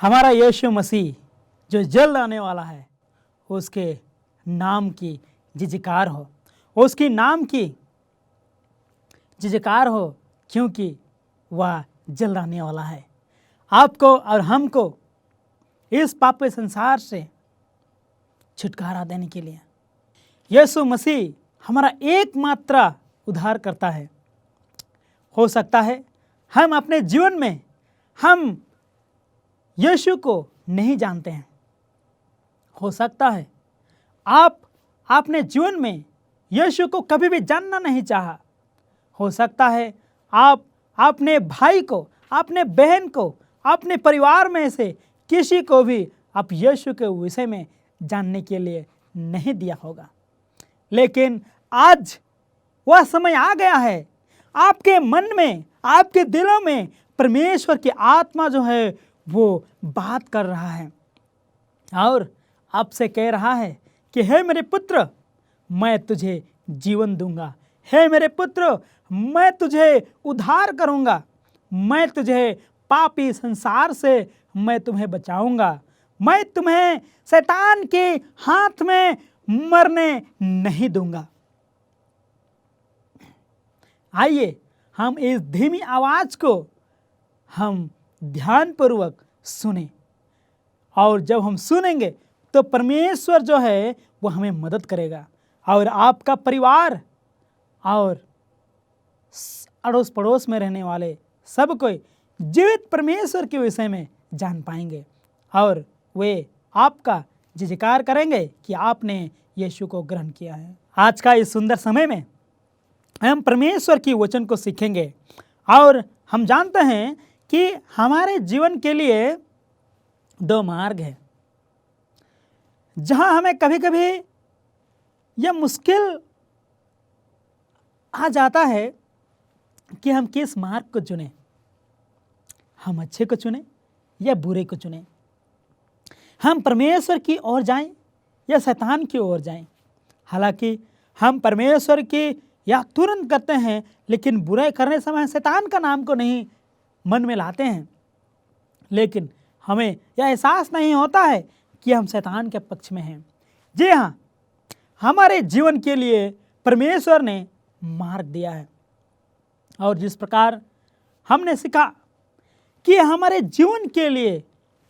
हमारा यीशु मसीह जो जल्द आने वाला है, उसके नाम की जिजकार हो, उसकी नाम की जिजकार हो, क्योंकि वह जल्द आने वाला है आपको और हमको इस पापी संसार से छुटकारा देने के लिए। यीशु मसीह हमारा एकमात्र उद्धार करता है। हो सकता है हम अपने जीवन में हम यीशु को नहीं जानते हैं। हो सकता है आप अपने जीवन में यीशु को कभी भी जानना नहीं चाहा। हो सकता है आप अपने भाई को, अपने बहन को, अपने परिवार में से किसी को भी आप यीशु के विषय में जानने के लिए नहीं दिया होगा। लेकिन आज वह समय आ गया है, आपके मन में, आपके दिलों में परमेश्वर की आत्मा जो है वो बात कर रहा है और आपसे कह रहा है कि हे मेरे पुत्र, मैं तुझे जीवन दूंगा। हे मेरे पुत्र, मैं तुझे उद्धार करूंगा। मैं तुझे पापी संसार से मैं तुम्हें बचाऊंगा। मैं तुम्हें शैतान के हाथ में मरने नहीं दूंगा। आइए हम इस धीमी आवाज को हम ध्यानपूर्वक सुने, और जब हम सुनेंगे तो परमेश्वर जो है वो हमें मदद करेगा और आपका परिवार और अड़ोस पड़ोस में रहने वाले सब कोई जीवित परमेश्वर के विषय में जान पाएंगे और वे आपका जिजकार करेंगे कि आपने यीशु को ग्रहण किया है। आज का इस सुंदर समय में हम परमेश्वर की वचन को सीखेंगे और हम जानते हैं कि हमारे जीवन के लिए दो मार्ग है, जहां हमें कभी कभी यह मुश्किल आ जाता है कि हम किस मार्ग को चुनें। हम अच्छे को चुनें या बुरे को चुनें, हम परमेश्वर की ओर जाएं या शैतान की ओर जाएं। हालांकि हम परमेश्वर की या तुरंत करते हैं, लेकिन बुराई करने समय शैतान का नाम को नहीं मन में लाते हैं। लेकिन हमें यह एहसास नहीं होता है कि हम शैतान के पक्ष में हैं। जी हाँ, हमारे जीवन के लिए परमेश्वर ने मार्ग दिया है और जिस प्रकार हमने सीखा कि हमारे जीवन के लिए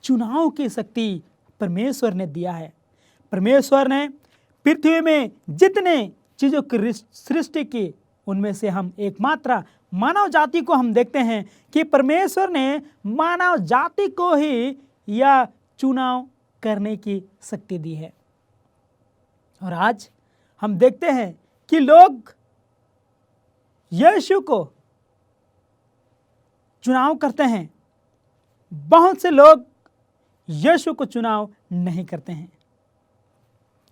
चुनाव की शक्ति परमेश्वर ने दिया है। परमेश्वर ने पृथ्वी में जितने चीज़ों की सृष्टि की, उनमें से हम एकमात्र मानव जाति को हम देखते हैं कि परमेश्वर ने मानव जाति को ही यह चुनाव करने की शक्ति दी है। और आज हम देखते हैं कि लोग यीशु को चुनाव करते हैं, बहुत से लोग यीशु को चुनाव नहीं करते हैं।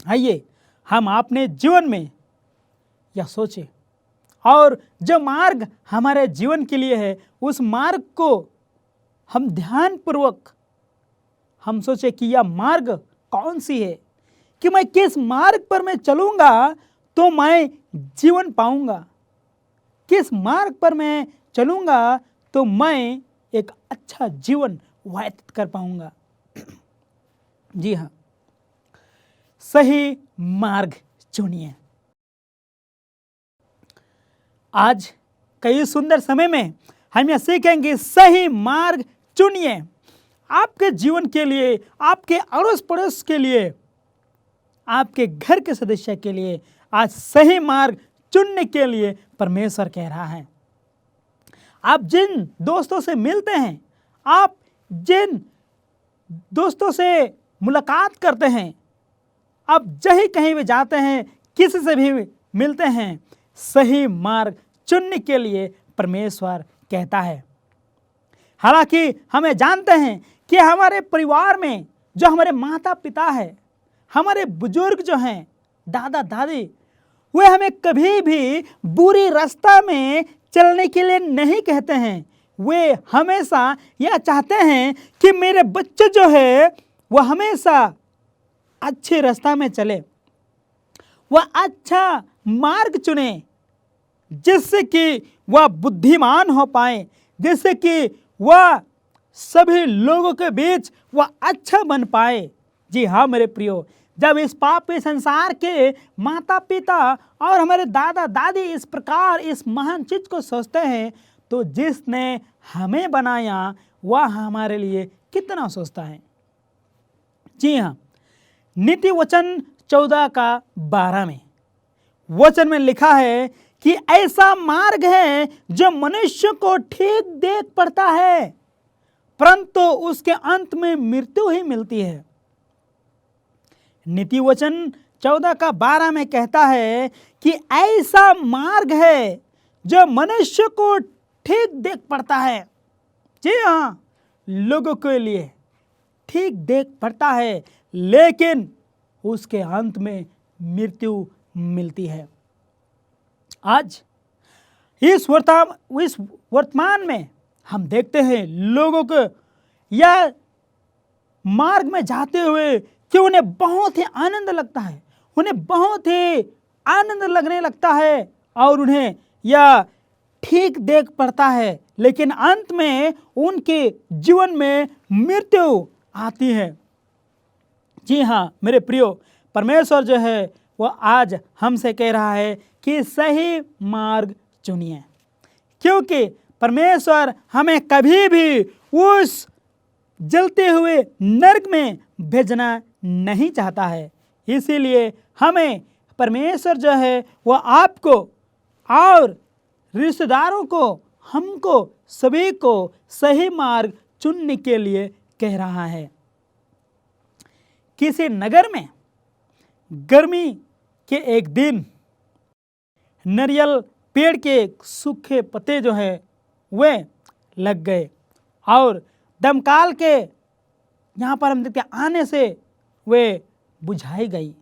आइए हम अपने जीवन में यह सोचें और जो मार्ग हमारे जीवन के लिए है, उस मार्ग को हम ध्यानपूर्वक हम सोचें कि यह मार्ग कौन सी है, कि मैं किस मार्ग पर मैं चलूँगा तो मैं जीवन पाऊँगा, किस मार्ग पर मैं चलूँगा तो मैं एक अच्छा जीवन व्यतीत कर पाऊँगा। जी हाँ, सही मार्ग चुनिए। आज कई सुंदर समय में हम यह सीखेंगे, सही मार्ग चुनिए। आपके जीवन के लिए, आपके अड़ोस पड़ोस के लिए, आपके घर के सदस्य के लिए आज सही मार्ग चुनने के लिए परमेश्वर कह रहा है। आप जिन दोस्तों से मिलते हैं, आप जिन दोस्तों से मुलाकात करते हैं, आप जहीं कहीं भी जाते हैं, किसी से भी मिलते हैं, सही मार्ग चुनने के लिए परमेश्वर कहता है। हालांकि हमें जानते हैं कि हमारे परिवार में जो हमारे माता पिता है, हमारे बुजुर्ग जो हैं, दादा दादी, वे हमें कभी भी बुरी रास्ता में चलने के लिए नहीं कहते हैं। वे हमेशा यह चाहते हैं कि मेरे बच्चे जो है वह हमेशा अच्छे रास्ता में चले, वह अच्छा मार्ग चुने, जिससे कि वह बुद्धिमान हो पाए, जिससे कि वह सभी लोगों के बीच वह अच्छा बन पाए। जी हाँ मेरे प्रियो, जब इस पापी संसार के माता पिता और हमारे दादा दादी इस प्रकार इस महान चीज को सोचते हैं, तो जिसने हमें बनाया वह हमारे लिए कितना सोचता है। जी हाँ, नीति वचन 14:12 में वचन में लिखा है कि ऐसा मार्ग है जो मनुष्य को ठीक देख पड़ता है, परंतु उसके अंत में मृत्यु ही मिलती है। नीति वचन 14:12 में कहता है कि ऐसा मार्ग है जो मनुष्य को ठीक देख पड़ता है। जी हाँ, लोगों के लिए ठीक देख पड़ता है, लेकिन उसके अंत में मृत्यु मिलती है। आज इस वर्तमान में हम देखते हैं लोगों को यह मार्ग में जाते हुए कि उन्हें बहुत ही आनंद लगता है, उन्हें बहुत ही आनंद लगने लगता है और उन्हें यह ठीक देख पड़ता है, लेकिन अंत में उनके जीवन में मृत्यु आती है। जी हाँ मेरे प्रियो, परमेश्वर जो है वो आज हमसे कह रहा है कि सही मार्ग चुनिए, क्योंकि परमेश्वर हमें कभी भी उस जलते हुए नरक में भेजना नहीं चाहता है। इसीलिए हमें परमेश्वर जो है वो आपको और रिश्तेदारों को, हमको सभी को सही मार्ग चुनने के लिए कह रहा है। किसी नगर में गर्मी के एक दिन नारियल पेड़ के सूखे पत्ते जो है वे लग गए और दमकल के यहाँ पर हम देखते हैं आने से वे बुझाई गई।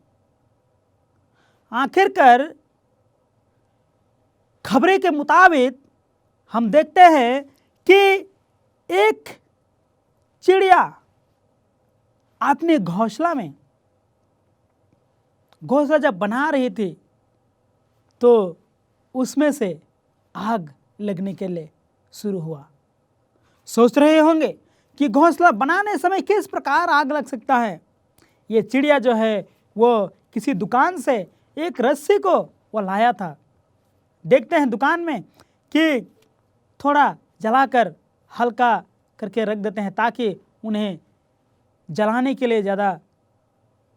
आखिरकार खबरें के मुताबिक हम देखते हैं कि एक चिड़िया अपने घोंसला में घोंसला जब बना रही थी तो उसमें से आग लगने के लिए शुरू हुआ। सोच रहे होंगे कि घोंसला बनाने समय किस प्रकार आग लग सकता है। ये चिड़िया जो है वो किसी दुकान से एक रस्सी को वो लाया था। देखते हैं दुकान में कि थोड़ा जलाकर हल्का करके रख देते हैं ताकि उन्हें जलाने के लिए ज़्यादा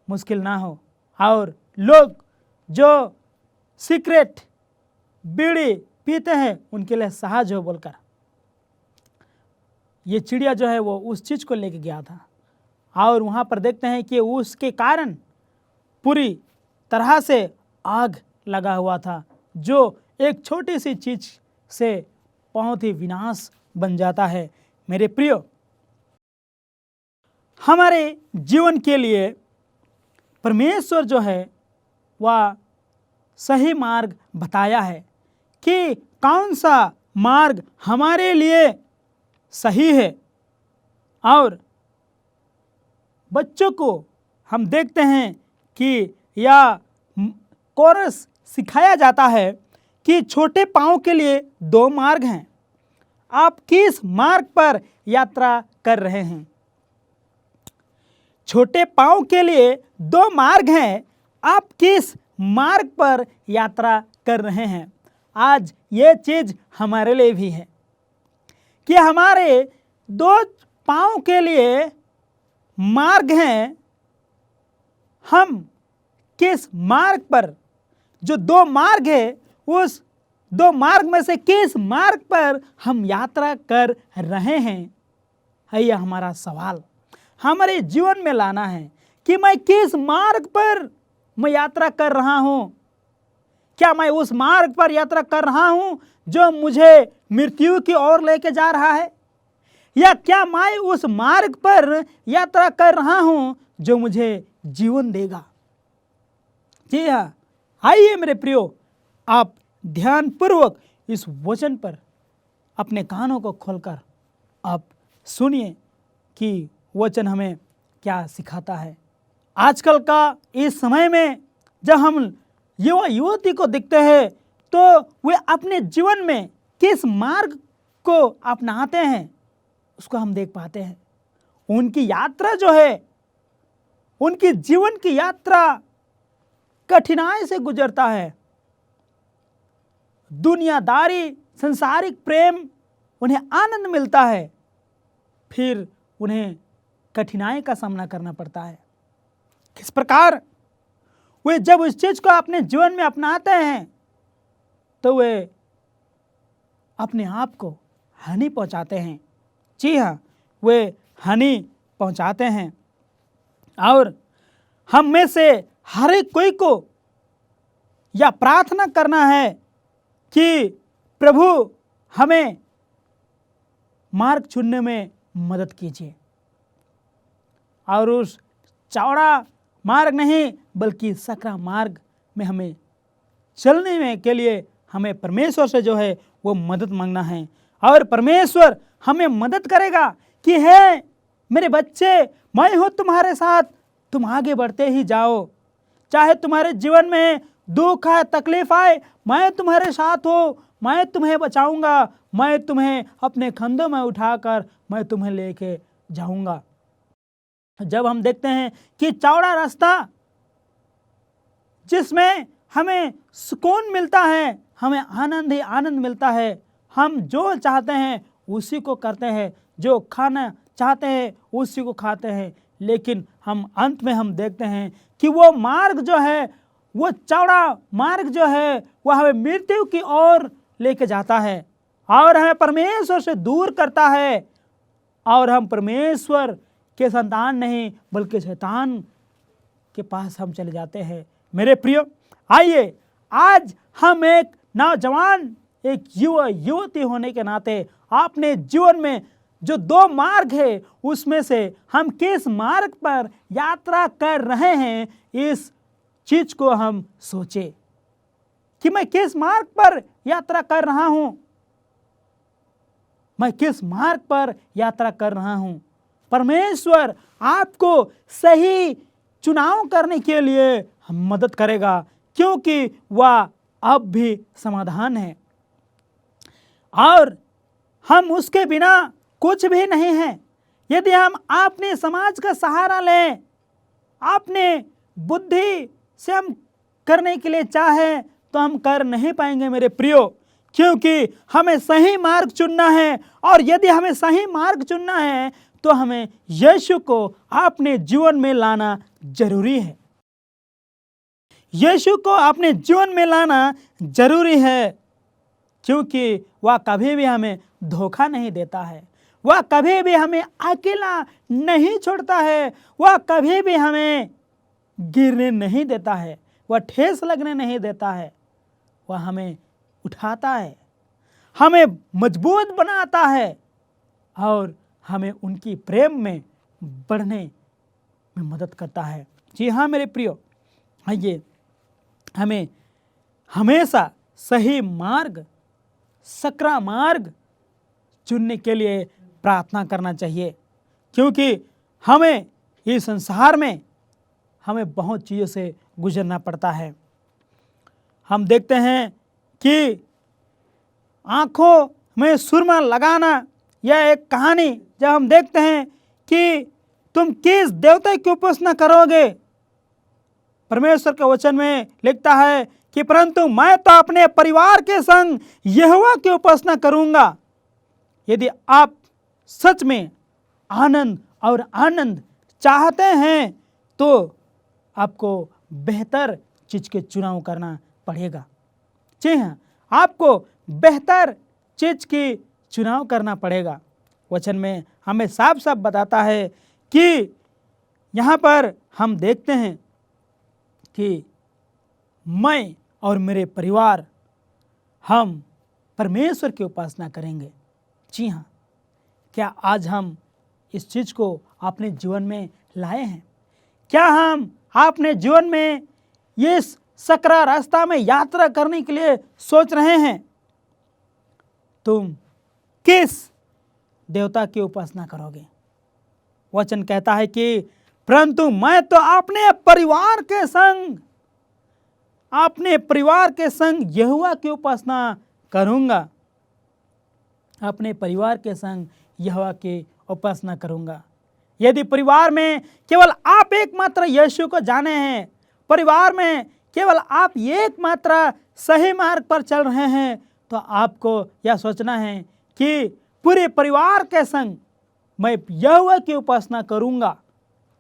मुश्किल ना हो, और लोग जो सिगरेट बीड़ी पीते हैं उनके लिए सहज हो बोलकर ये चिड़िया जो है वो उस चीज़ को लेके गया था। और वहाँ पर देखते हैं कि उसके कारण पूरी तरह से आग लगा हुआ था, जो एक छोटी सी चीज़ से बहुत ही विनाश बन जाता है। मेरे प्रियो, हमारे जीवन के लिए परमेश्वर जो है वह सही मार्ग बताया है कि कौन सा मार्ग हमारे लिए सही है। और बच्चों को हम देखते हैं कि यह कोरस सिखाया जाता है कि छोटे पाँव के लिए 2 मार्ग हैं, आप किस मार्ग पर यात्रा कर रहे हैं। छोटे पाँव के लिए 2 मार्ग हैं, आप किस मार्ग पर यात्रा कर रहे हैं। आज ये चीज़ हमारे लिए भी है कि हमारे 2 पाँव के लिए मार्ग हैं, हम किस मार्ग पर, जो 2 मार्ग है उस 2 मार्ग में से किस मार्ग पर हम यात्रा कर रहे हैं, है यह हमारा सवाल हमारे जीवन में लाना है कि मैं किस मार्ग पर मैं यात्रा कर रहा हूँ। क्या मैं उस मार्ग पर यात्रा कर रहा हूँ जो मुझे मृत्यु की ओर लेके जा रहा है, या क्या मैं उस मार्ग पर यात्रा कर रहा हूँ जो मुझे जीवन देगा। जी हाँ, आइए मेरे प्रियो, आप ध्यानपूर्वक इस वचन पर अपने कानों को खोलकर आप सुनिए कि वचन हमें क्या सिखाता है। आजकल का इस समय में जब हम युवा युवती को देखते हैं तो वे अपने जीवन में किस मार्ग को अपनाते हैं, उसको हम देख पाते हैं। उनकी यात्रा जो है, उनकी जीवन की यात्रा कठिनाई से गुजरता है। दुनियादारी, संसारिक प्रेम उन्हें आनंद मिलता है, फिर उन्हें कठिनाई का सामना करना पड़ता है। किस प्रकार वे जब उस चीज को अपने जीवन में अपनाते हैं तो वे अपने आप को हानि पहुंचाते हैं। जी हाँ, वे हानि पहुंचाते हैं। और हम में से हर एक कोई को यह प्रार्थना करना है कि प्रभु हमें मार्ग चुनने में मदद कीजिए, और उस चौड़ा मार्ग नहीं बल्कि सकरा मार्ग में हमें चलने में के लिए हमें परमेश्वर से जो है वो मदद मांगना है। और परमेश्वर हमें मदद करेगा कि है मेरे बच्चे, मैं हूँ तुम्हारे साथ, तुम आगे बढ़ते ही जाओ। चाहे तुम्हारे जीवन में दुख आए, तकलीफ आए, मैं तुम्हारे साथ हूँ, मैं तुम्हें बचाऊंगा, मैं तुम्हें अपने कंधों में उठाकर मैं तुम्हें लेके जाऊंगा। जब हम देखते हैं कि चौड़ा रास्ता जिसमें हमें सुकून मिलता है, हमें आनंद ही आनंद मिलता है, हम जो चाहते हैं उसी को करते हैं, जो खाना चाहते हैं उसी को खाते हैं, लेकिन हम अंत में हम देखते हैं कि वो मार्ग जो है, वो चौड़ा मार्ग जो है, वह हमें मृत्यु की ओर लेके जाता है और हमें परमेश्वर से दूर करता है, और हम परमेश्वर के संतान नहीं बल्कि शैतान के पास हम चले जाते हैं। मेरे प्रियो, आइए आज हम एक नौजवान, एक युवा युवती होने के नाते अपने जीवन में जो दो मार्ग है उसमें से हम किस मार्ग पर यात्रा कर रहे हैं, इस चीज को हम सोचें कि मैं किस मार्ग पर यात्रा कर रहा हूं, मैं किस मार्ग पर यात्रा कर रहा हूं। परमेश्वर आपको सही चुनाव करने के लिए मदद करेगा, क्योंकि वह अब भी समाधान है और हम उसके बिना कुछ भी नहीं हैं। यदि हम अपने समाज का सहारा लें, अपने बुद्धि से हम करने के लिए चाहें तो हम कर नहीं पाएंगे मेरे प्रियो, क्योंकि हमें सही मार्ग चुनना है। और यदि हमें सही मार्ग चुनना है तो हमें यीशु को अपने जीवन में लाना जरूरी है। यीशु को अपने जीवन में लाना जरूरी है, क्योंकि वह कभी भी हमें धोखा नहीं देता है, वह कभी भी हमें अकेला नहीं छोड़ता है, वह कभी भी हमें गिरने नहीं देता है, वह ठेस लगने नहीं देता है, वह हमें उठाता है, हमें मजबूत बनाता है और हमें उनकी प्रेम में बढ़ने में मदद करता है। जी हाँ मेरे प्रियो, आइए हमें हमेशा सही मार्ग, सकरा मार्ग चुनने के लिए प्रार्थना करना चाहिए, क्योंकि हमें इस संसार में हमें बहुत चीज़ों से गुजरना पड़ता है। हम देखते हैं कि आँखों में सुरमा लगाना, यह एक कहानी जब हम देखते हैं कि तुम किस देवता की उपासना करोगे, परमेश्वर के वचन में लिखता है कि परंतु मैं तो अपने परिवार के संग यहोवा की उपासना करूंगा। यदि आप सच में आनंद और आनंद चाहते हैं तो आपको बेहतर चीज के चुनाव करना पड़ेगा। जी हाँ, आपको बेहतर चीज की चुनाव करना पड़ेगा। वचन में हमें साफ साफ बताता है कि यहाँ पर हम देखते हैं कि मैं और मेरे परिवार हम परमेश्वर की उपासना करेंगे। जी हाँ, क्या आज हम इस चीज़ को अपने जीवन में लाए हैं? क्या हम अपने जीवन में इस सकरा रास्ता में यात्रा करने के लिए सोच रहे हैं? तुम किस देवता की उपासना करोगे? वचन कहता है कि परंतु मैं तो अपने परिवार के संग यहोवा की उपासना करूंगा। अपने परिवार के संग यहोवा की उपासना करूँगा। यदि परिवार में केवल आप एकमात्र यीशु को जाने हैं, परिवार में केवल आप एकमात्र सही मार्ग पर चल रहे हैं, तो आपको यह सोचना है कि पूरे परिवार के संग मैं यहोवा की उपासना करूँगा।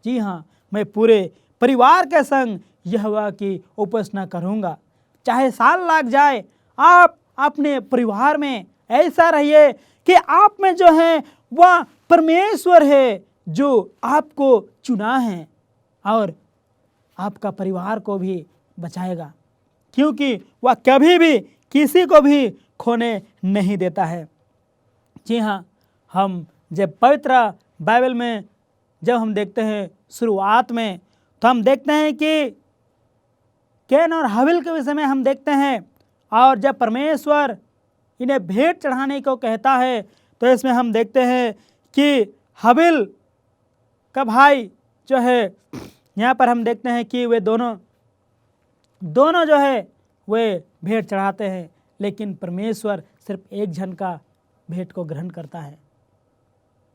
जी हाँ, मैं पूरे परिवार के संग यहोवा की उपासना करूँगा। चाहे साल लग जाए, आप अपने परिवार में ऐसा रहिए कि आप में जो है वह परमेश्वर है जो आपको चुना है और आपका परिवार को भी बचाएगा, क्योंकि वह कभी भी किसी को भी खोने नहीं देता है। जी हाँ, हम जब पवित्र बाइबल में जब हम देखते हैं शुरुआत में, तो हम देखते हैं कि कैन और हाबिल के विषय में हम देखते हैं। और जब परमेश्वर इन्हें भेंट चढ़ाने को कहता है, तो इसमें हम देखते हैं कि हाबिल का भाई जो है, यहाँ पर हम देखते हैं कि वे दोनों जो है वे भेंट चढ़ाते हैं, लेकिन परमेश्वर सिर्फ एक जन का भेंट को ग्रहण करता है,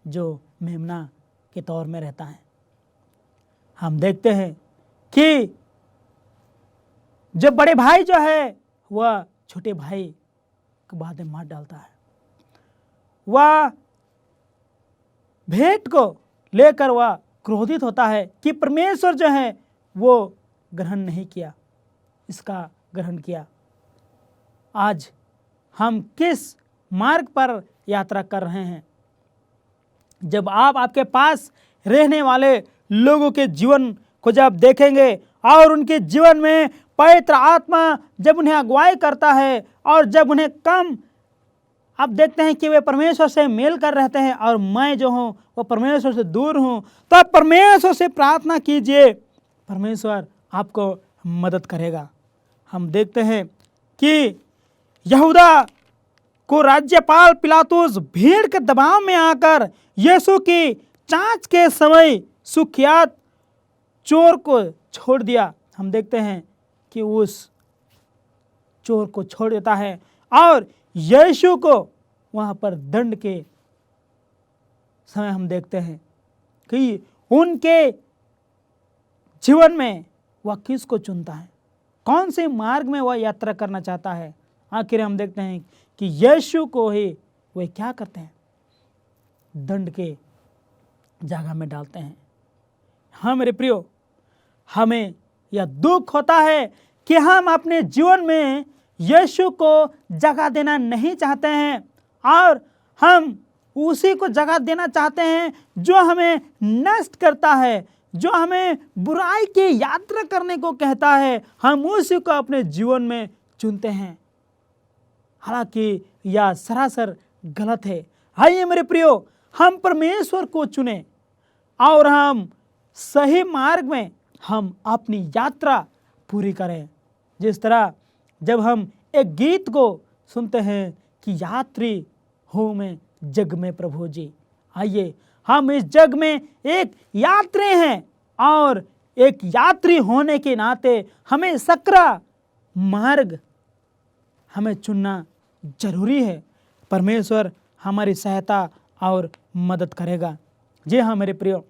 जो मेमना के तौर में रहता है। हम देखते हैं कि जो बड़े भाई जो है वह छोटे भाई को बाद में मार डालता है। वह भेंट को लेकर वह क्रोधित होता है कि परमेश्वर जो है वो ग्रहण नहीं किया, इसका ग्रहण किया। आज हम किस मार्ग पर यात्रा कर रहे हैं? जब आप आपके पास रहने वाले लोगों के जीवन को जब देखेंगे और उनके जीवन में पवित्र आत्मा जब उन्हें अगुवाई करता है और जब उन्हें कम आप देखते हैं कि वे परमेश्वर से मेल कर रहते हैं और मैं जो हूँ वो परमेश्वर से दूर हूँ, तो आप परमेश्वर से प्रार्थना कीजिए, परमेश्वर आपको मदद करेगा। हम देखते हैं कि यहूदा को राज्यपाल पिलातुस भीड़ के दबाव में आकर यीशु की जांच के समय सुख्यात चोर को छोड़ दिया। हम देखते हैं कि उस चोर को छोड़ देता है और यीशु को वहाँ पर दंड के समय हम देखते हैं कि उनके जीवन में वह किसको चुनता है, कौन से मार्ग में वह यात्रा करना चाहता है। आखिर हम देखते हैं कि यीशु को ही वे क्या करते हैं, दंड के जगह में डालते हैं। हाँ मेरे प्रियो, हमें यह दुख होता है कि हम अपने जीवन में यीशु को जगह देना नहीं चाहते हैं और हम उसी को जगह देना चाहते हैं जो हमें नष्ट करता है, जो हमें बुराई की यात्रा करने को कहता है। हम उसी को अपने जीवन में चुनते हैं, हालांकि यह सरासर गलत है। आइए मेरे प्रियो, हम परमेश्वर को चुने और हम सही मार्ग में हम अपनी यात्रा पूरी करें। जिस तरह जब हम एक गीत को सुनते हैं कि यात्री हूँ मैं जग में प्रभु जी, आइए हम इस जग में एक यात्री हैं और एक यात्री होने के नाते हमें सकरा मार्ग हमें चुनना जरूरी है। परमेश्वर हमारी सहायता और मदद करेगा। जी हाँ मेरे प्रियो,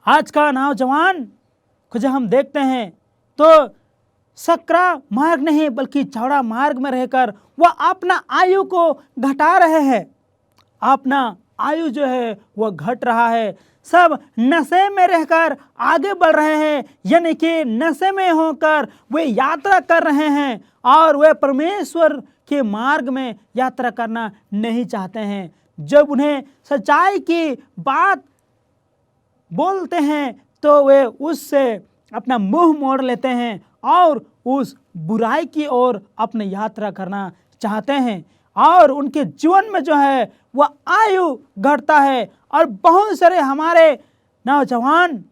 आज का नौजवान को जब हम देखते हैं तो सकरा मार्ग नहीं बल्कि चौड़ा मार्ग में रहकर वह अपना आयु को घटा रहे हैं। अपना आयु जो है वह घट रहा है। सब नशे में रहकर आगे बढ़ रहे हैं, यानी कि नशे में होकर वे यात्रा कर रहे हैं और वे परमेश्वर के मार्ग में यात्रा करना नहीं चाहते हैं। जब उन्हें सच्चाई की बात बोलते हैं तो वे उससे अपना मुंह मोड़ लेते हैं और उस बुराई की ओर अपनी यात्रा करना चाहते हैं और उनके जीवन में जो है वह आयु घटता है और बहुत सारे हमारे नौजवान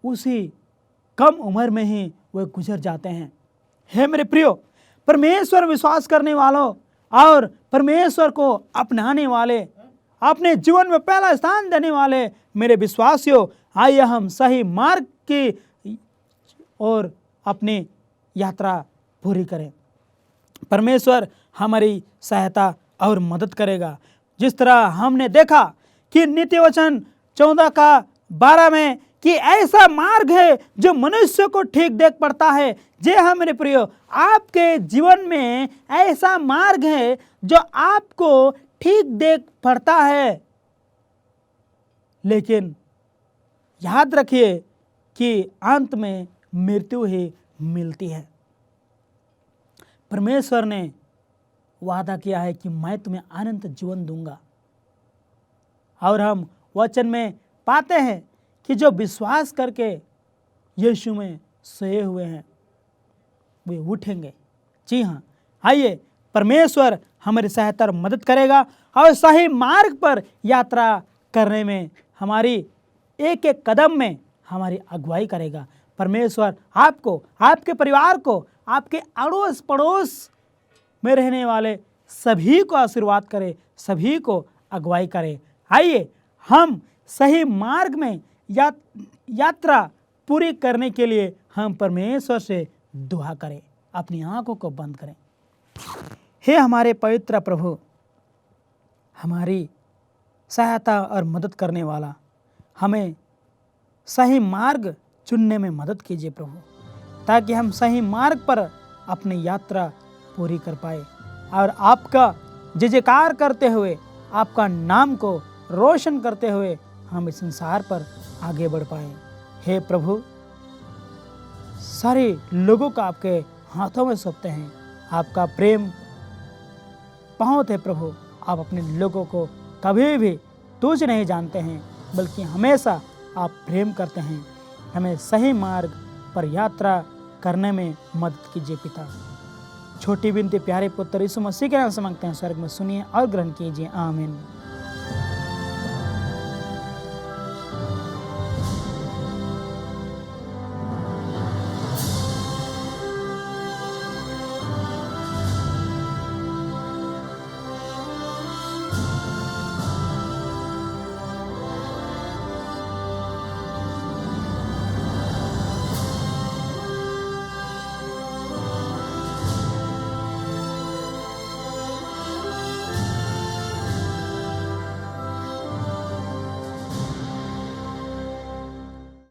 उसी कम उम्र में ही वे गुजर जाते हैं। हे मेरे प्रियो, परमेश्वर विश्वास करने वालों और परमेश्वर को अपनाने वाले, अपने जीवन में पहला स्थान देने वाले मेरे विश्वासियों, आइए हम सही मार्ग की और अपनी यात्रा पूरी करें। परमेश्वर हमारी सहायता और मदद करेगा। जिस तरह हमने देखा कि नीति वचन 14:12 में कि ऐसा मार्ग है जो मनुष्य को ठीक देख पड़ता है। जे हाँ मेरे प्रियो, आपके जीवन में ऐसा मार्ग है जो आपको ठीक देख पड़ता है, लेकिन याद रखिए कि अंत में मृत्यु ही मिलती है। परमेश्वर ने वादा किया है कि मैं तुम्हें अनंत जीवन दूंगा, और हम वचन में पाते हैं कि जो विश्वास करके यीशु में सोए हुए हैं वे उठेंगे। जी हाँ, आइए परमेश्वर हमारी सहायता और मदद करेगा और सही मार्ग पर यात्रा करने में हमारी एक एक कदम में हमारी अगुवाई करेगा। परमेश्वर आपको, आपके परिवार को, आपके अड़ोस पड़ोस में रहने वाले सभी को आशीर्वाद करे, सभी को अगुवाई करे। आइए हम सही मार्ग में यात्रा पूरी करने के लिए हम परमेश्वर से दुआ करें। अपनी आंखों को बंद करें। हे हमारे पवित्र प्रभु, हमारी सहायता और मदद करने वाला, हमें सही मार्ग चुनने में मदद कीजिए प्रभु, ताकि हम सही मार्ग पर अपनी यात्रा पूरी कर पाए और आपका जय जयकार करते हुए, आपका नाम को रोशन करते हुए हम इस संसार पर आगे बढ़ पाए। हे प्रभु, सारे लोगों का आपके हाथों में सौंपते हैं। आपका प्रेम बहुत है प्रभु, आप अपने लोगों को कभी भी तुच्छ नहीं जानते हैं, बल्कि हमेशा आप प्रेम करते हैं। हमें सही मार्ग पर यात्रा करने में मदद कीजिए पिता। छोटी विनती प्यारे पुत्र यीशु मसीह के नाम से मांगते हैं, स्वर्ग में सुनिए और ग्रहण कीजिए। आमीन।